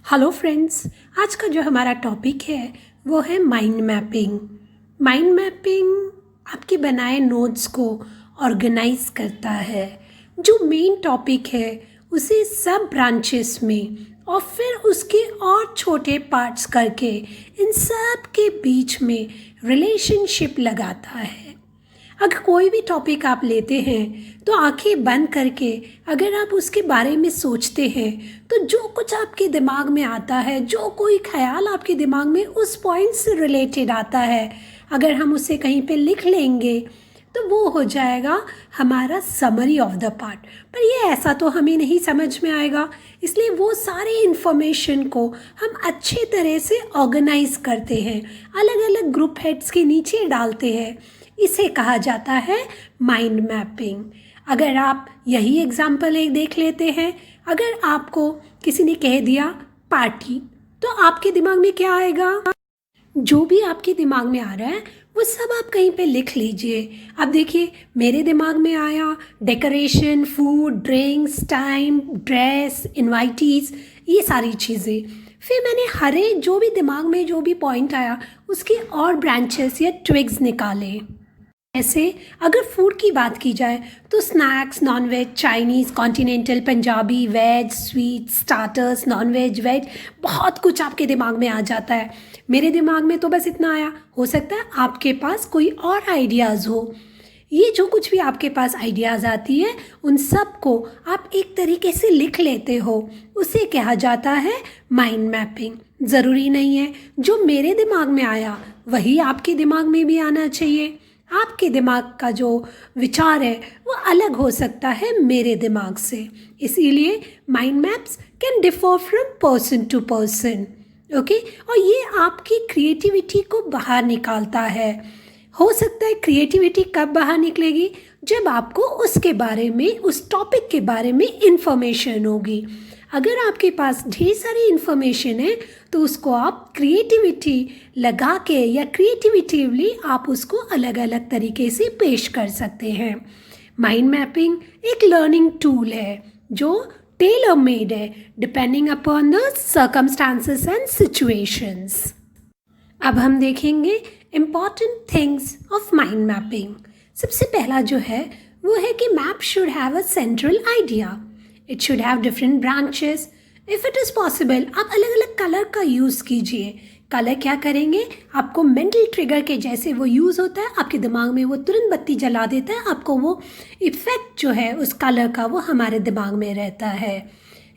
Hello friends, आज का जो हमारा टॉपिक है वो है माइंड मैपिंग। माइंड मैपिंग आपके बनाए नोट्स को ऑर्गेनाइज करता है। जो मेन टॉपिक है उसे सब ब्रांचेस में और फिर उसके और छोटे पार्ट्स करके इन सब के बीच में रिलेशनशिप लगाता है। अगर कोई भी टॉपिक आप लेते हैं तो आंखें बंद करके अगर आप उसके बारे में सोचते हैं तो जो कुछ आपके दिमाग में आता है, जो कोई ख्याल आपके दिमाग में उस पॉइंट से रिलेटेड आता है, अगर हम उसे कहीं पे लिख लेंगे तो वो हो जाएगा हमारा समरी ऑफ द पार्ट। पर ये ऐसा तो हमें नहीं समझ में आएगा, इसलिए वो सारे इन्फॉर्मेशन को हम अच्छे तरह से ऑर्गेनाइज करते हैं, अलग अलग ग्रुप हेड्स के नीचे डालते हैं। इसे कहा जाता है माइंड मैपिंग। अगर आप यही एग्जाम्पल एक देख लेते हैं, अगर आपको किसी ने कह दिया पार्टी, तो आपके दिमाग में क्या आएगा? जो भी आपके दिमाग में आ रहा है वो सब आप कहीं पे लिख लीजिए। अब देखिए, मेरे दिमाग में आया decoration, food, drinks, time, dress, invitees, ये सारी चीज़ें। फिर मैंने हर एक जो भी दिमाग में जो भी पॉइंट आया उसके और ब्रांचेस या ट्विग्स निकाले। ऐसे अगर फूड की बात की जाए तो snacks, non veg, Chinese, continental, Punjabi, veg, sweet, starters, non veg, veg, बहुत कुछ आपके दिमाग में आ जाता है। मेरे दिमाग में तो बस इतना आया, हो सकता है आपके पास कोई और आइडियाज़ हो। ये जो कुछ भी आपके पास आइडियाज़ आती है उन सब को आप एक तरीके से लिख लेते हो, उसे कहा जाता है माइंड मैपिंग। ज़रूरी नहीं है जो मेरे दिमाग में आया वही आपके दिमाग में भी आना चाहिए। आपके दिमाग का जो विचार है वो अलग हो सकता है मेरे दिमाग से, इसीलिए mind maps can differ from person to person. Okay, और ये आपकी क्रिएटिविटी को बाहर निकालता है। हो सकता है क्रिएटिविटी कब बाहर निकलेगी? जब आपको उसके बारे में, उस टॉपिक के बारे में इंफॉर्मेशन होगी। अगर आपके पास ढेर सारी इन्फॉर्मेशन है तो उसको आप क्रिएटिविटी लगा के या क्रिएटिविटीवली आप उसको अलग अलग तरीके से पेश कर सकते हैं। माइंड मैपिंग एक लर्निंग टूल है जो टेलर मेड है depending upon the circumstances and situations. अब हम देखेंगे important things of mind mapping. सबसे पहला जो है वो है कि map should have a central idea. It should have different branches. If it is possible आप अलग अलग कलर का यूज़ कीजिए। कलर क्या करेंगे? आपको मेंटल ट्रिगर के जैसे वो यूज़ होता है, आपके दिमाग में वो तुरंत बत्ती जला देता है, आपको वो इफ़ेक्ट जो है उस कलर का वो हमारे दिमाग में रहता है।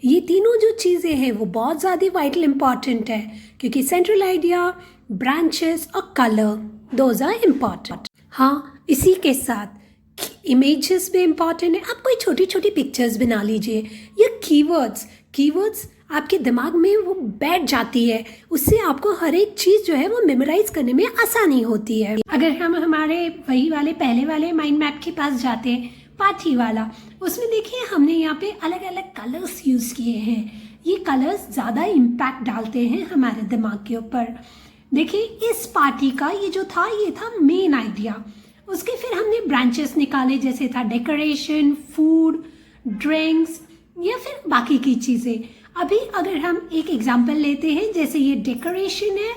ये तीनों जो चीज़ें हैं वो बहुत ज़्यादा वाइटल इम्पॉर्टेंट है, क्योंकि सेंट्रल आइडिया, ब्रांचेस और कलर, दोज आर इम्पॉर्टेंट। हाँ, इसी के साथ इमेजेस भी इम्पॉर्टेंट है। आप कोई छोटी छोटी पिक्चर्स बना लीजिए या कीवर्ड्स आपके दिमाग में वो बैठ जाती है, उससे आपको हर एक चीज़ जो है वो मेमोराइज करने में आसानी होती है। अगर हम हमारे वही वाले पहले वाले माइंड मैप के पास जाते हैं, पाथी वाला, उसमें देखिए हमने यहाँ पे अलग अलग कलर्स यूज़ किए हैं। ये कलर्स ज़्यादा इम्पैक्ट डालते हैं हमारे दिमाग के ऊपर। देखिए इस पार्टी का ये जो था ये था मेन आइडिया। उसके फिर हमने ब्रांचेस निकाले, जैसे था डेकोरेशन, फूड, ड्रिंक्स या फिर बाकी की चीज़ें। अभी अगर हम एक एग्जांपल लेते हैं, जैसे ये डेकोरेशन है,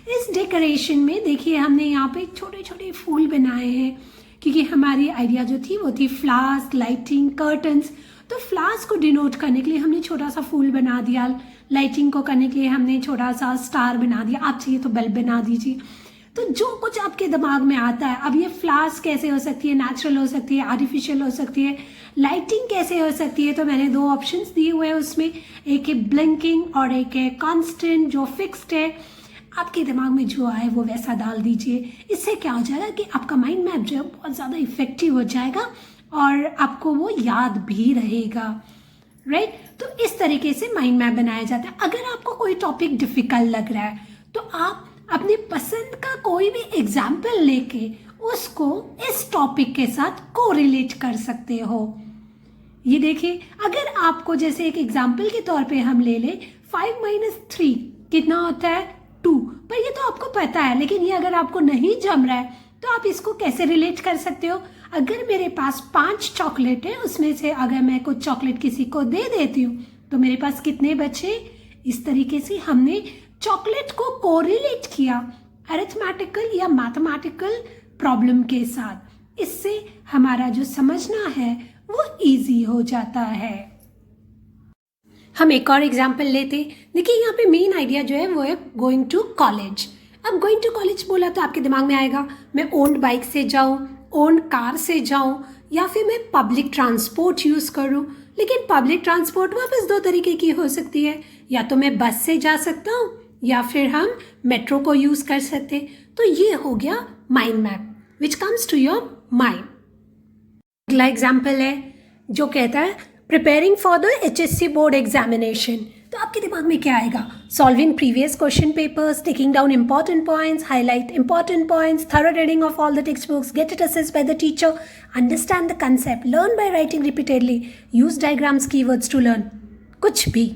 इस डेकोरेशन में देखिए हमने यहाँ पे छोटे छोटे फूल बनाए हैं, क्योंकि हमारी आइडिया जो थी वो थी फ्लावर्स, लाइटिंग, कर्टन्स। तो फ्लावर्स को डिनोट करने के लिए हमने छोटा सा फूल बना दिया, लाइटिंग को करने के लिए हमने छोटा सा स्टार बना दिया, आप चाहिए तो बल्ब बना दीजिए। तो जो कुछ आपके दिमाग में आता है, अब ये फ्लावर्स कैसे हो सकती है, नेचुरल हो सकती है, आर्टिफिशियल हो सकती है, लाइटिंग कैसे हो सकती है, तो मैंने दो ऑप्शंस दिए हुए हैं उसमें, एक है ब्लिंकिंग और एक है कांस्टेंट जो फिक्स्ड है। आपके दिमाग में जो आए वो वैसा डाल दीजिए। इससे क्या हो जाएगा कि आपका माइंड मैप जो है बहुत ज़्यादा इफेक्टिव हो जाएगा और आपको वो याद भी रहेगा, राइट। तो इस तरीके से माइंड मैप बनाया जाता है। अगर आपको कोई टॉपिक डिफिकल्ट लग रहा है तो आप अपने पसंद का कोई भी एग्जाम्पल लेके उसको इस टॉपिक के साथ कोरिलेट कर सकते हो। ये देखिए, अगर आपको जैसे एक एग्जाम्पल के तौर पे हम ले लें 5 - 3 कितना होता है 2, पर ये तो आपको पता है, लेकिन ये अगर आपको नहीं जम रहा है तो आप इसको कैसे रिलेट कर सकते हो? अगर मेरे पास 5 चॉकलेट है, उसमें से अगर मैं कुछ चॉकलेट किसी को दे देती हूँ तो मेरे पास कितने बचे? इस तरीके से हमने चॉकलेट को कोरिलेट किया अरिथमेटिकल या मैथमेटिकल प्रॉब्लम के साथ। इससे हमारा जो समझना है वो इजी हो जाता है। हम एक और एग्जाम्पल लेते। देखिए यहाँ पे मेन आइडिया जो है वो है गोइंग टू कॉलेज। अब गोइंग टू कॉलेज बोला तो आपके दिमाग में आएगा मैं ओन्ड बाइक से जाऊँ, ओन्ड कार से जाऊँ, या फिर मैं पब्लिक ट्रांसपोर्ट यूज़ करूँ। लेकिन पब्लिक ट्रांसपोर्ट वापस दो तरीके की हो सकती है, या तो मैं बस से जा सकता हूँ या फिर हम मेट्रो को यूज़ कर सकते। तो ये हो गया mind map which comes to your mind. अगला एग्जाम्पल है जो कहता है preparing for the HSC board examination. तो आपके दिमाग में क्या आएगा? Solving previous question papers, taking down important points, highlight important points, thorough reading of all the text books, get it assessed by the teacher, understand the concept, learn by writing repeatedly, use diagrams keywords to learn. कुछ भी।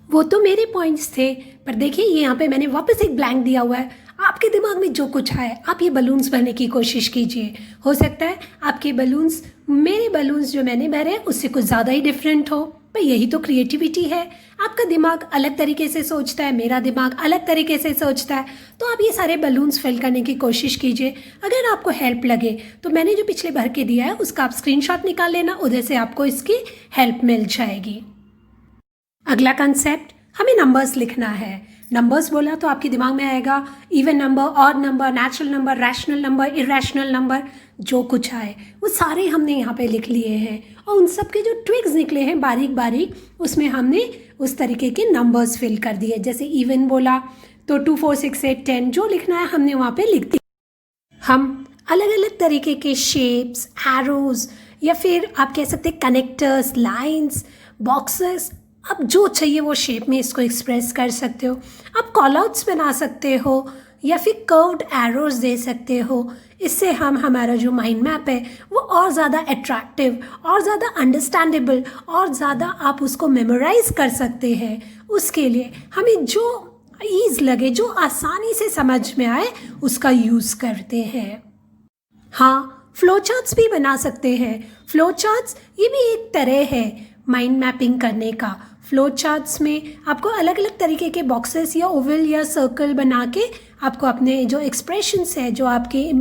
वो तो मेरे points थे, पर देखिए ये यहाँ पे मैंने वापस एक ब्लैंक दिया हुआ है। आपके दिमाग में जो कुछ आए आप ये बलून्स भरने की कोशिश कीजिए। हो सकता है आपके बलून्स मेरे बलून्स जो मैंने भरे उससे कुछ ज़्यादा ही डिफरेंट हो, पर यही तो क्रिएटिविटी है। आपका दिमाग अलग तरीके से सोचता है, मेरा दिमाग अलग तरीके से सोचता है। तो आप ये सारे बलून्स फिल करने की कोशिश कीजिए। अगर आपको हेल्प लगे तो मैंने जो पिछले भर के दिया है उसका आप स्क्रीनशॉट निकाल लेना, उधर से आपको इसकी हेल्प मिल जाएगी। अगला कंसेप्ट, हमें नंबर्स लिखना है। नंबर्स बोला तो आपके दिमाग में आएगा even number, odd number, natural number, rational number, irrational number, जो कुछ आए वो सारे हमने यहाँ पे लिख लिए हैं। और उन सब के जो ट्रिक्स निकले हैं बारीक बारीक, उसमें हमने उस तरीके के नंबर्स फिल कर दिए। जैसे इवन बोला तो 2, 4, 6, 8, 10 जो लिखना है हमने वहाँ पे लिख दिया। हम अलग अलग तरीके के शेप्स, एरोज, या फिर आप कह सकते हैं कनेक्टर्स, लाइन्स, बॉक्सेस, आप जो चाहिए वो शेप में इसको एक्सप्रेस कर सकते हो। आप कॉल आउट्स बना सकते हो या फिर कर्व्ड एरोज दे सकते हो। इससे हम हमारा जो माइंड मैप है वो और ज़्यादा अट्रैक्टिव, और ज़्यादा अंडरस्टैंडेबल, और ज़्यादा आप उसको मेमोराइज कर सकते हैं। उसके लिए हमें जो ईज़ लगे, जो आसानी से समझ में आए, उसका यूज़ करते हैं। हाँ, फ्लो चार्ट्स भी बना सकते हैं। फ्लो चार्ट्स ये भी एक तरह है माइंड मैपिंग करने का। फ्लो चार्ट्स में आपको अलग अलग तरीके के बॉक्सेस या ओवल या सर्कल बना के आपको अपने जो एक्सप्रेशंस है, जो आपके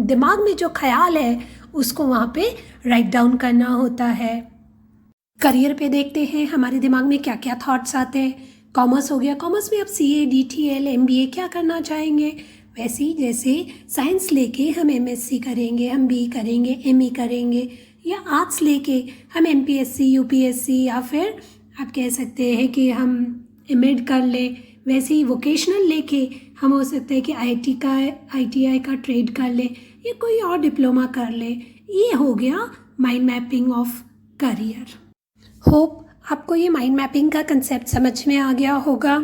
दिमाग में जो ख्याल है, उसको वहाँ पे राइट डाउन करना होता है। करियर पे देखते हैं हमारे दिमाग में क्या क्या थॉट्स आते हैं। कॉमर्स हो गया, कॉमर्स में आप CA, DTL, MBA क्या करना चाहेंगे। वैसे ही जैसे साइंस लेके हम MSc करेंगे, हम BE करेंगे, ME करेंगे, या आर्ट्स लेके हम MPSC, UPSC, या फिर आप कह सकते हैं कि हम MEd कर ले। वैसे ही वोकेशनल लेके हम हो सकते हैं कि ITI का ट्रेड कर ले या कोई और डिप्लोमा कर ले। ये हो गया mind mapping of career. Hope आपको ये माइंड मैपिंग का कंसेप्ट समझ में आ गया होगा।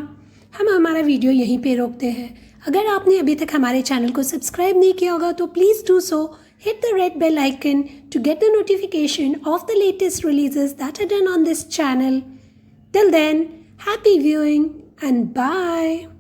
हम हमारा वीडियो यहीं पे रोकते हैं। अगर आपने अभी तक हमारे चैनल को सब्सक्राइब नहीं किया होगा तो please do so. Hit the red bell icon to get the notification of the latest releases that are done on this channel. Till then, happy viewing and bye.